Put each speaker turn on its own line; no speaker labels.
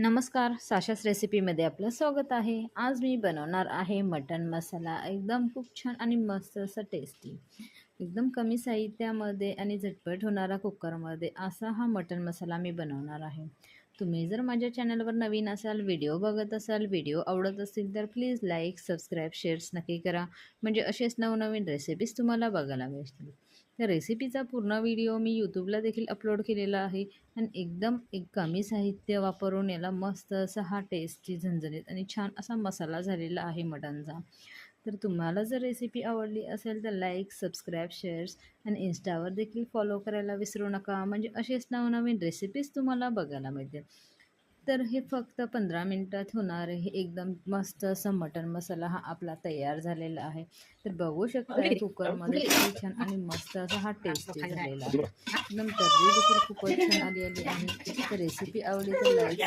नमस्कार, साशाच रेसिपीमध्ये आपलं स्वागत आहे. आज मी बनवणार आहे मटण मसाला. एकदम खूप छान आणि मस्त असं टेस्टी. एकदम कमी साहित्यामध्ये आणि झटपट होणारा कुकरमध्ये असा हा मटण मसाला मी बनवणार आहे. तुम्ही जर माझ्या चॅनलवर नवीन असाल, व्हिडिओ बघत असाल, व्हिडिओ आवडत असतील तर प्लीज लाईक, सबस्क्राईब, शेअर्स नक्की करा. म्हणजे असेच नवनवीन रेसिपीज तुम्हाला बघायला मिळतील. त्या रेसिपीचा पूर्ण व्हिडिओ मी यूट्यूबला देखील अपलोड केलेला आहे. आणि एकदम एक कमी साहित्य वापरून याला मस्त असा हा टेस्टी झणझणीत आणि छान असा मसाला झालेला आहे मटणचा. तर तुम्हाला जर रेसिपी आवडली असेल तर लाईक, सबस्क्राईब, शेअर्स आणि इन्स्टावर देखील फॉलो करायला विसरू नका. म्हणजे असेच नवनवीन रेसिपीज तुम्हाला बघायला मिळतील. तर हे फक्त 15 मिनिटात होणार आहे. एकदम मस्त असा मटण मसाला हा आपला तयार झालेला आहे. तर बघू शकताय कुकरमध्ये किती छान आणि मस्त असा हा टेस्टी झालेला आहे. एकदम तर्री देखील खूपच छान आलेली आहे. तर रेसिपी आवडली तर लाईक